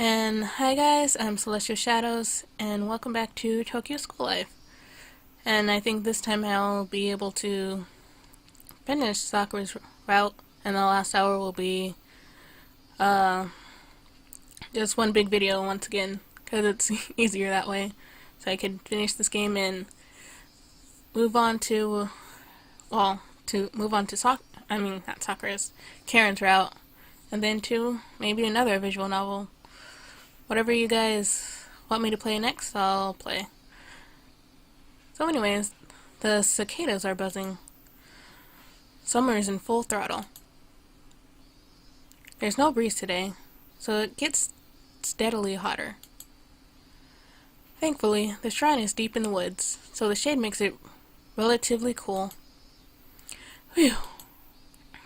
And hi guys, I'm Celestial Shadows, and welcome back to Tokyo School Life. And I think this time I'll be able to finish Sakura's route, and the last hour will be just one big video once again, because it's easier that way. So I can finish this game and move on to, not Sakura's, Karen's route, and then to maybe another visual novel. Whatever you guys want me to play next, I'll play. So anyways, the cicadas are buzzing. Summer is in full throttle. There's no breeze today, so it gets steadily hotter. Thankfully, the shrine is deep in the woods, so the shade makes it relatively cool. Whew.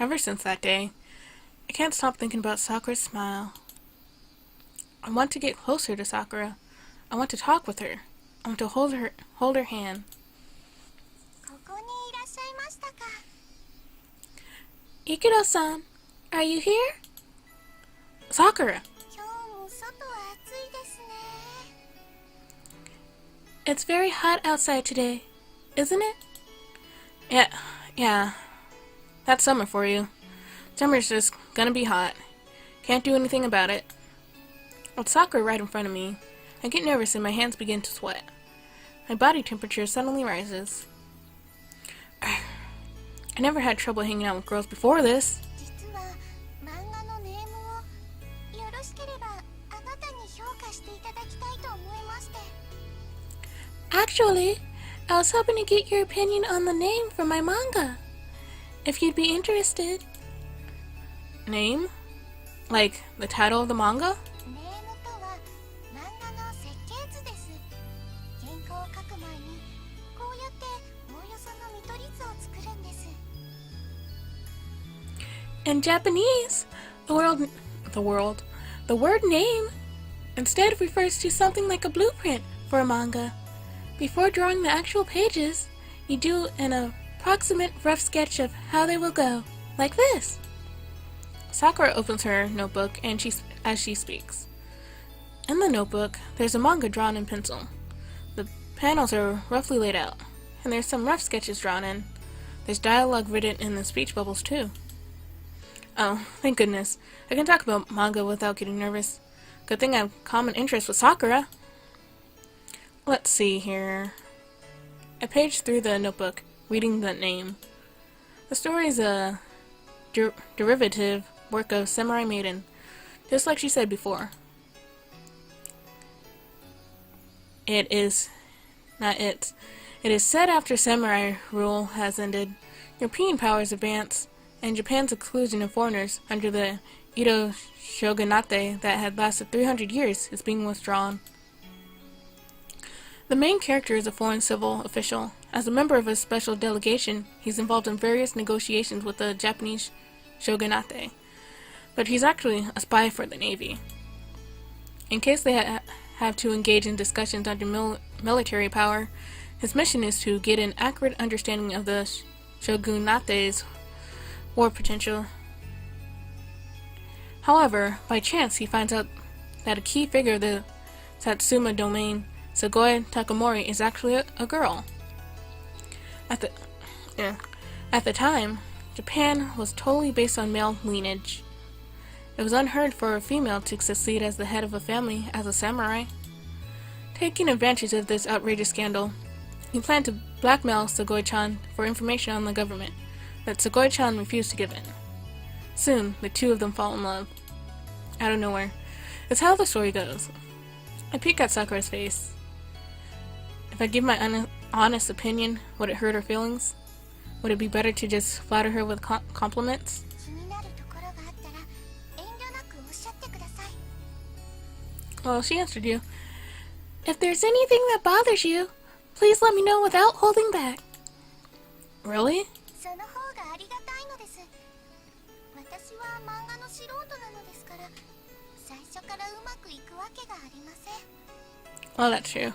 Ever since that day, I can't stop thinking about Sakura's smile. I want to get closer to Sakura. I want to talk with her. I want to hold her hand. Ikuto-san, are you here? Sakura! It's very hot outside today, isn't it? Yeah. That's summer for you. Summer's just gonna be hot. Can't do anything about it. With Sakura right in front of me, I get nervous and my hands begin to sweat. My body temperature suddenly rises. I never had trouble hanging out with girls before this. Actually, I was hoping to get your opinion on the name for my manga. If you'd be interested. Name? Like the title of the manga? In Japanese, the word name instead refers to something like a blueprint for a manga. Before drawing the actual pages, you do an approximate rough sketch of how they will go, like this. Sakura opens her notebook as she speaks. In the notebook, there's a manga drawn in pencil. The panels are roughly laid out, and there's some rough sketches drawn in. There's dialogue written in the speech bubbles too. Oh, thank goodness. I can talk about manga without getting nervous. Good thing I have common interest with Sakura. Let's see here. I paged through the notebook, reading the name. The story is a derivative work of Samurai Maiden, just like she said before. It is said after samurai rule has ended, European powers advance, and Japan's exclusion of foreigners under the Edo shogunate that had lasted 300 years is being withdrawn. The main character is a foreign civil official. As a member of a special delegation, he's involved in various negotiations with the Japanese shogunate, but he's actually a spy for the Navy. In case they have to engage in discussions under military power, his mission is to get an accurate understanding of the shogunate's war potential. However, by chance he finds out that a key figure of the Satsuma domain, Sugoi Takamori, is actually a girl. At the time, Japan was totally based on male lineage. It was unheard for a female to succeed as the head of a family as a samurai. Taking advantage of this outrageous scandal, he planned to blackmail Sugoi-chan for information on the government, but Sugoi-chan refused to give in. Soon, the two of them fall in love. Out of nowhere. It's how the story goes. I peek at Sakura's face. If I give my honest opinion, would it hurt her feelings? Would it be better to just flatter her with compliments? Well, she answered you. If there's anything that bothers you, please let me know without holding back. Really? Well, that's true.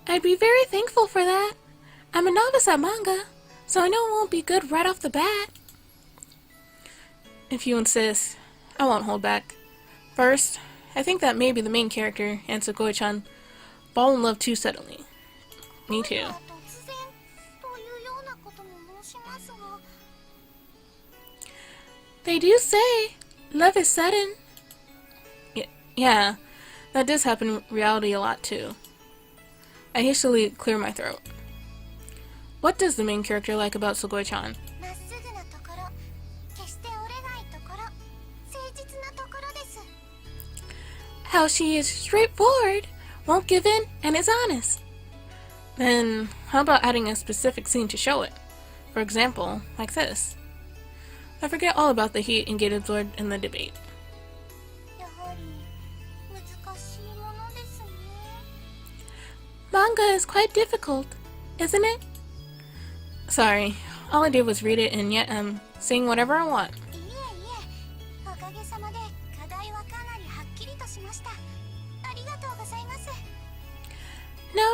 I'd be very thankful for that. I'm a novice at manga, so I know it won't be good right off the bat. If you insist, I won't hold back. First, I think that maybe the main character and Sakura-chan fall in love too suddenly. Me too. They do say love is sudden. Yeah, that does happen in reality a lot too. I hastily clear my throat. What does the main character like about Sakura-chan? How she is straightforward, won't give in, and is honest. Then, how about adding a specific scene to show it? For example, like this. I forget all about the heat and get absorbed in the debate. Manga is quite difficult, isn't it? Sorry, all I did was read it and yet I'm saying whatever I want.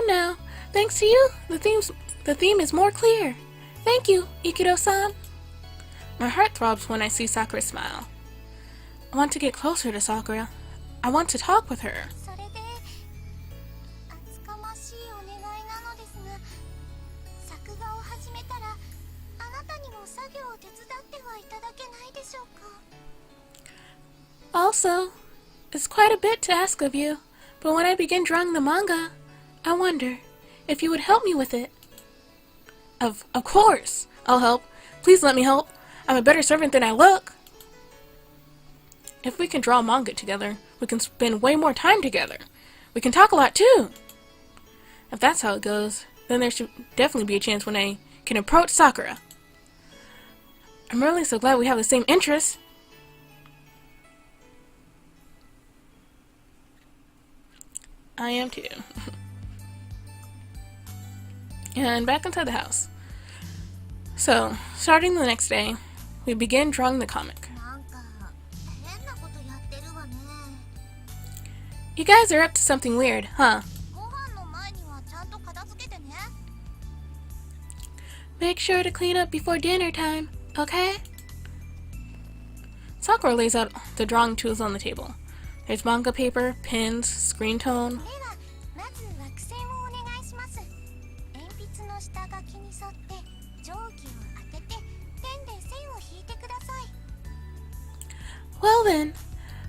No, thanks to you, the theme is more clear. Thank you, Ikuto-san. My heart throbs when I see Sakura smile. I want to get closer to Sakura. I want to talk with her. Also, it's quite a bit to ask of you, but when I begin drawing the manga, I wonder if you would help me with it. Of course, I'll help. Please let me help. I'm a better servant than I look. If we can draw manga together, we can spend way more time together. We can talk a lot too. If that's how it goes, then there should definitely be a chance when I can approach Sakura. I'm really so glad we have the same interests. I am too. And back inside the house. So, starting the next day, we begin drawing the comic. You guys are up to something weird, huh? Make sure to clean up before dinner time, okay? Sakura lays out the drawing tools on the table. There's manga paper, pens, screen tone. Well then,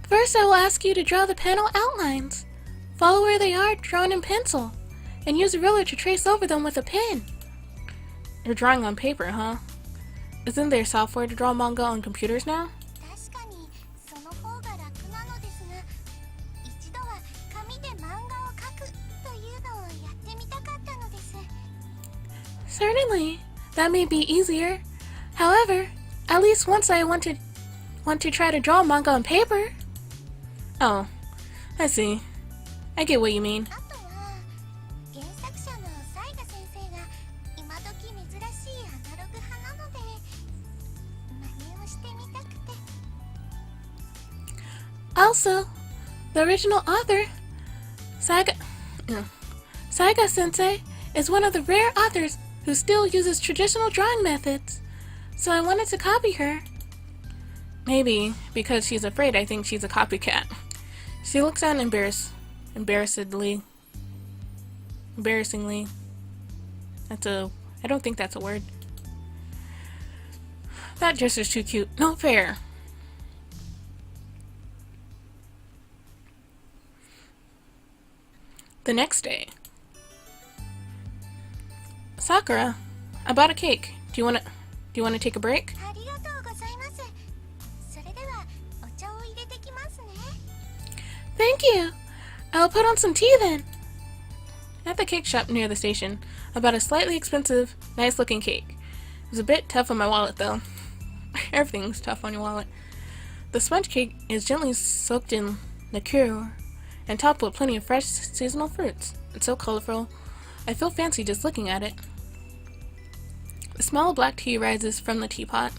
first I will ask you to draw the panel outlines. Follow where they are drawn in pencil, and use a ruler to trace over them with a pen. You're drawing on paper, huh? Isn't there software to draw manga on computers now? Certainly, that may be easier. However, at least once I want to try to draw manga on paper. Oh, I see. I get what you mean. Also, the original author, Saiga-sensei, is one of the rare authors who still uses traditional drawing methods, so I wanted to copy her. Maybe because she's afraid I think she's a copycat. She looks down embarrassedly. I don't think that's a word. That gesture's too cute. Not fair. The next day. Sakura, I bought a cake. Do you want to take a break? Thank you. I'll put on some tea then. At the cake shop near the station, I bought a slightly expensive, nice-looking cake. It was a bit tough on my wallet though. Everything's tough on your wallet. The sponge cake is gently soaked in liqueur and topped with plenty of fresh seasonal fruits. It's so colorful, I feel fancy just looking at it. The smell of black tea rises from the teapot.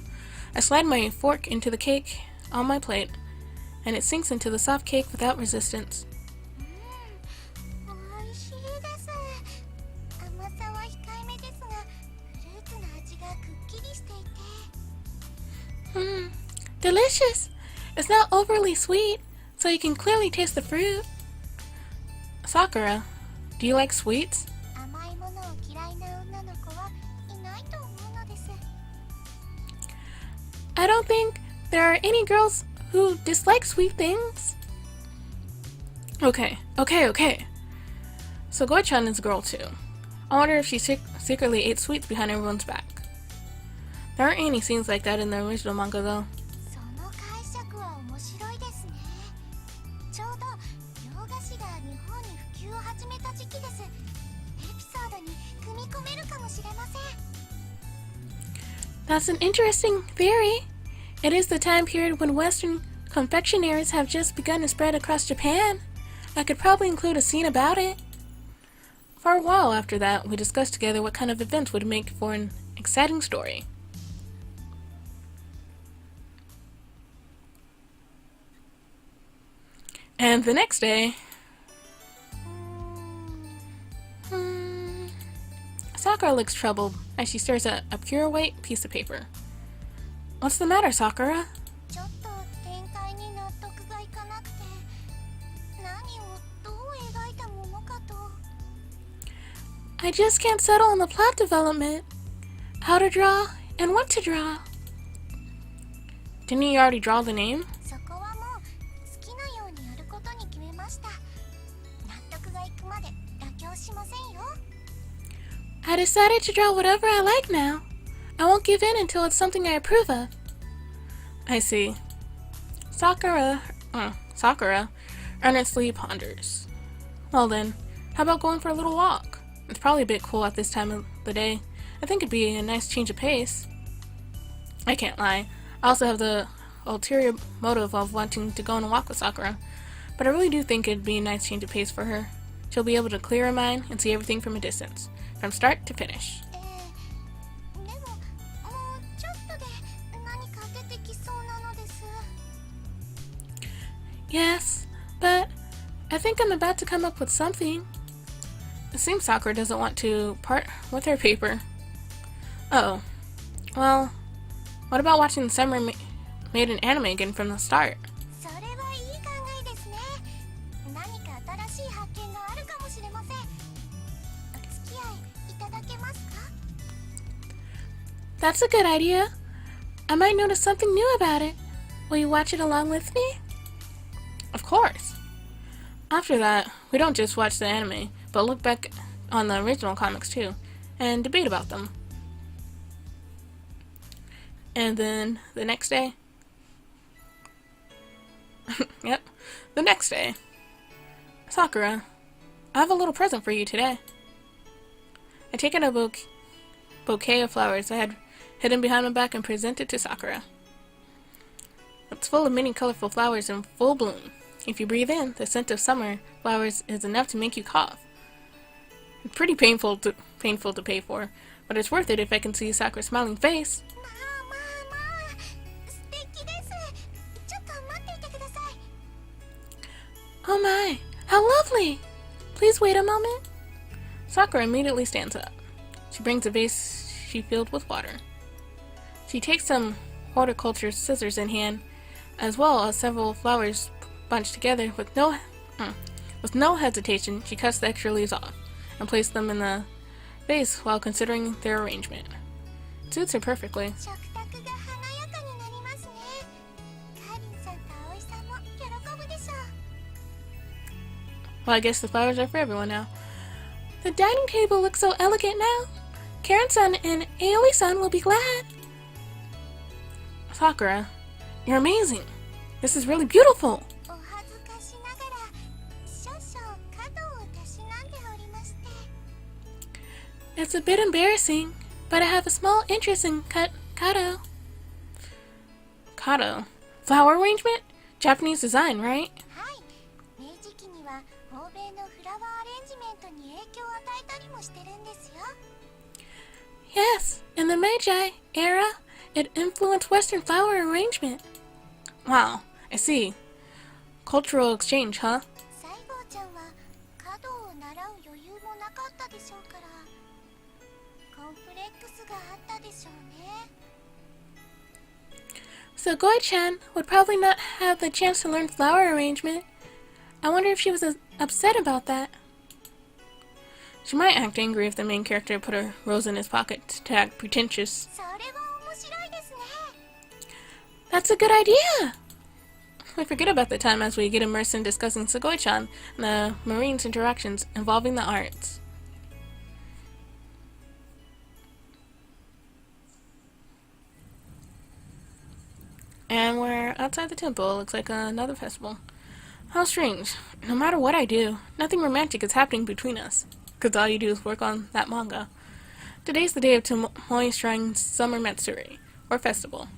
I slide my fork into the cake on my plate, and it sinks into the soft cake without resistance. Delicious! It's not overly sweet, so you can clearly taste the fruit. Sakura, do you like sweets? I don't think there are any girls who dislike sweet things. Okay. So Goichan is a girl too. I wonder if she secretly ate sweets behind everyone's back. There aren't any scenes like that in the original manga though. That's an interesting theory. It is the time period when Western confectionaries have just begun to spread across Japan. I could probably include a scene about it. For a while after that, we discussed together what kind of events would make for an exciting story. And the next day, Sakura looks troubled as she stares at a pure white piece of paper. What's the matter, Sakura? I just can't settle on the plot development. How to draw and what to draw. Didn't you already draw the name? I decided to draw whatever I like now. I won't give in until it's something I approve of. I see. Sakura earnestly ponders. Well then, how about going for a little walk? It's probably a bit cool at this time of the day. I think it'd be a nice change of pace. I can't lie. I also have the ulterior motive of wanting to go on a walk with Sakura. But I really do think it'd be a nice change of pace for her. She'll be able to clear her mind and see everything from a distance, from start to finish. Yes, but I think I'm about to come up with something. It seems Sakura doesn't want to part with her paper. Oh, well, what about watching the Summer made an anime again from the start? That's a good idea. I might notice something new about it. Will you watch it along with me? Of course. After that, we don't just watch the anime, but look back on the original comics too, and debate about them. And then the next day, yep, the next day, Sakura, I have a little present for you today. I take out a bouquet of flowers I had hidden behind my back and present it to Sakura. It's full of many colorful flowers in full bloom. If you breathe in, the scent of summer flowers is enough to make you cough. It's pretty painful to pay for, but it's worth it if I can see Sakura's smiling face. Oh my, how lovely! Please wait a moment. Sakura immediately stands up. She brings a vase she filled with water. She takes some horticulture scissors in hand, as well as several flowers bunched together. With no hesitation, she cuts the extra leaves off and places them in the vase while considering their arrangement. It suits her perfectly. Well, I guess the flowers are for everyone now. The dining table looks so elegant now. Karen-san and Aoi-san will be glad. Sakura, you're amazing. This is really beautiful. It's a bit embarrassing, but I have a small interest in kado. Kado? Flower arrangement? Japanese design, right? Yes, in the Meiji era, it influenced Western flower arrangement. Wow, I see. Cultural exchange, huh? Sugoi-chan would probably not have the chance to learn flower arrangement. I wonder if she was upset about that. She might act angry if the main character put a rose in his pocket to act pretentious. That's a good idea! We forget about the time as we get immersed in discussing Sugoi-chan and the Marine's interactions involving the arts. And we're outside the temple. Looks like another festival. How strange. No matter what I do, nothing romantic is happening between us. Because all you do is work on that manga. Today's the day of Tomoe Shrine's Summer Matsuri, or festival.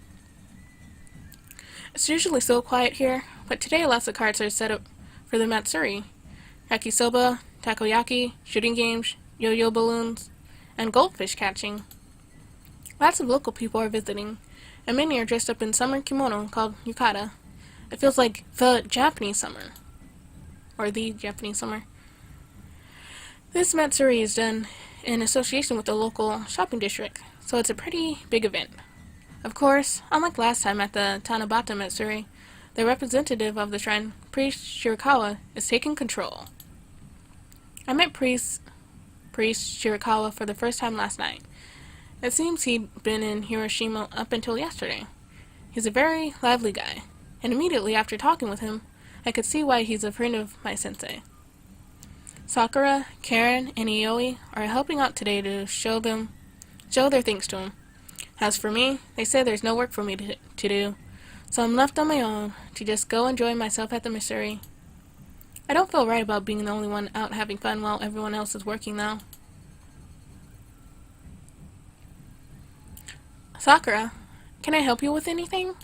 It's usually so quiet here, but today lots of carts are set up for the Matsuri. Yakisoba, takoyaki, shooting games, yo-yo balloons, and goldfish catching. Lots of local people are visiting, and many are dressed up in summer kimono called yukata. It feels like the Japanese summer. Or the Japanese summer. This Matsuri is done in association with the local shopping district, so it's a pretty big event. Of course, unlike last time at the Tanabata Matsuri, the representative of the shrine, Priest Shirakawa, is taking control. I met Priest Shirakawa for the first time last night. It seems he'd been in Hiroshima up until yesterday. He's a very lively guy, and immediately after talking with him, I could see why he's a friend of my sensei. Sakura, Karen, and Ioi are helping out today to show their thanks to him. As for me, they say there's no work for me to do, so I'm left on my own to just go enjoy myself at the Matsuri. I don't feel right about being the only one out having fun while everyone else is working though. Sakura, can I help you with anything?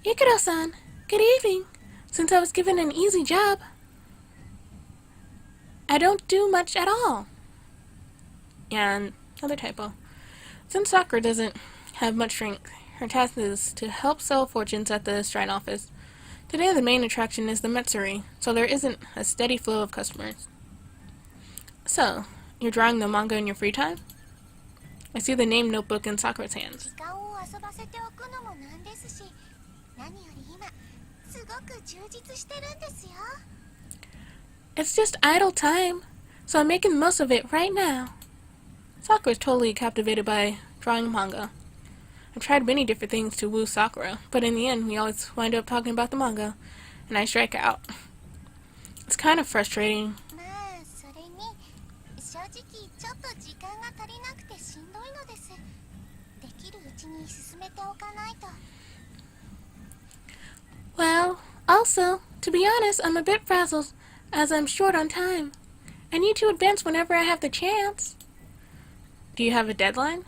Ikuto-san, good evening. Since I was given an easy job, I don't do much at all. And another typo. Since Sakura doesn't have much strength, her task is to help sell fortunes at the shrine office. Today the main attraction is the Matsuri, so there isn't a steady flow of customers. So, you're drawing the manga in your free time? I see the name notebook in Sakura's hands. It's just idle time, so I'm making the most of it right now. Sakura's totally captivated by drawing manga. I've tried many different things to woo Sakura, but in the end we always wind up talking about the manga, and I strike out. It's kind of frustrating. Well, also, to be honest, I'm a bit frazzled, as I'm short on time. I need to advance whenever I have the chance. Do you have a deadline?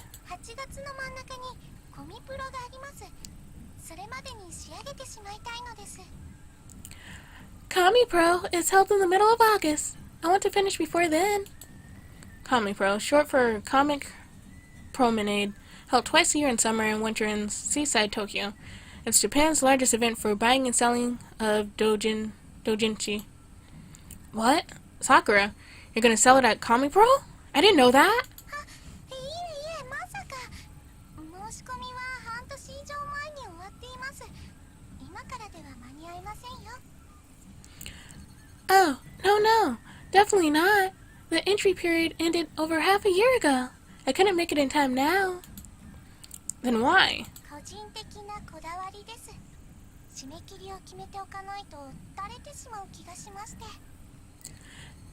Kami Pro is held in the middle of August. I want to finish before then. Kami Pro, short for Comic Promenade, held twice a year in summer and winter in seaside Tokyo. It's Japan's largest event for buying and selling of doujinshi. What? Sakura, you're gonna sell it at Kami Pro? I didn't know that. Oh, no, definitely not. The entry period ended over half a year ago. I couldn't make it in time now. Then why?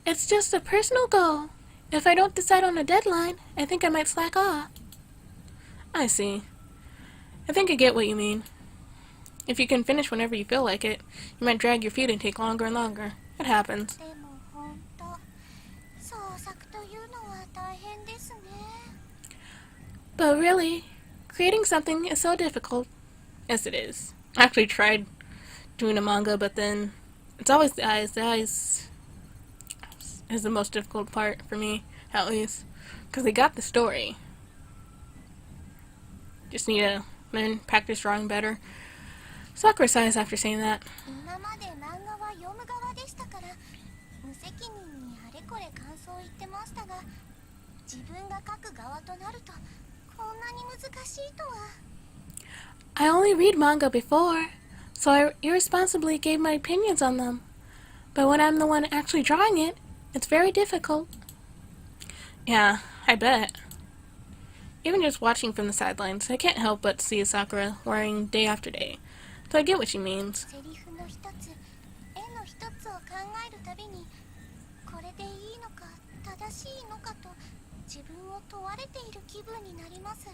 It's just a personal goal. If I don't decide on a deadline, I think I might slack off. I see. I think I get what you mean. If you can finish whenever you feel like it, you might drag your feet and take longer and longer. It happens. But really, creating something is so difficult. Yes, it is. I actually tried doing a manga, but then it's always the eyes. The eyes is the most difficult part for me, at least. Because they got the story. Just need to learn, practice drawing better. Sakura sighs after saying that. これ感想言ってましたが、自分が書く側となるとこんなに難しいとは。I only read manga before, so I irresponsibly gave my opinions on them. But when I'm the one actually drawing it, it's very difficult. Yeah, I bet. Even just watching from the sidelines, I can't help but see Sakura worrying day after day. So I get what she means. セリフの一つ、絵の一つを考えるたびに、これでいいのか正しいのかと自分を問われている気分になります。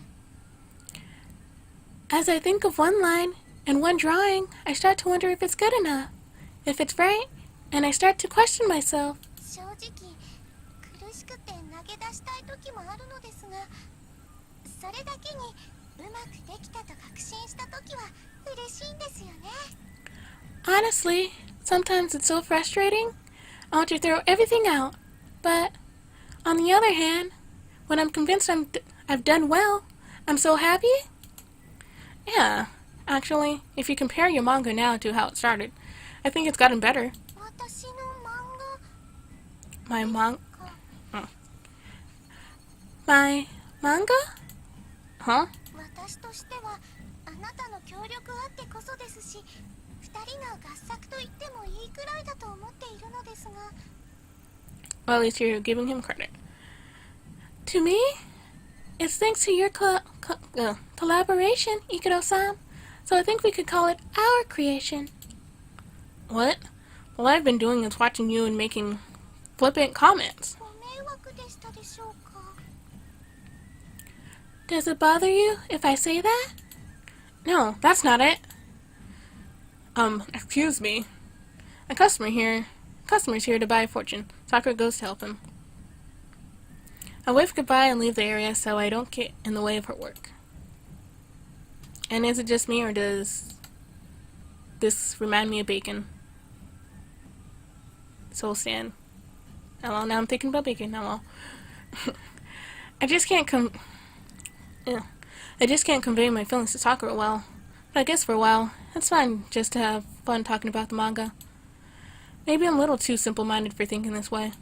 As I think of one line and one drawing, I start to wonder if it's good enough, if it's right, and I start to question myself. 正直苦しくて投げ出したい時もあるのですが、それだけにうまくできたと確信した時は嬉しいんですよね。 Honestly, sometimes it's so frustrating. I want to throw everything out. But on the other hand, when I'm convinced I've done well, I'm so happy. Yeah, actually, if you compare your manga now to how it started, I think it's gotten better. 私の漫画 My manga? か My manga? Huh? 私としてはあなたの協力あってこそですし、二人が合作と言ってもいいくらいだと思っているのですが。 Well, at least you're giving him credit. To me, it's thanks to your collaboration, Ikuto-san. So I think we could call it our creation. What? All I've been doing is watching you and making flippant comments. ご迷惑でしたでしょうか。 Does it bother you if I say that? No, that's not it. Excuse me. A customer's here to buy a fortune. Sakura goes to help him. I wave goodbye and leave the area so I don't get in the way of her work. And is it just me, or does this remind me of bacon? Soul stand. Hello, now I'm thinking about bacon. Hello. I just can't convey my feelings to Sakura well. But I guess for a while, it's fine just to have fun talking about the manga. Maybe I'm a little too simple-minded for thinking this way.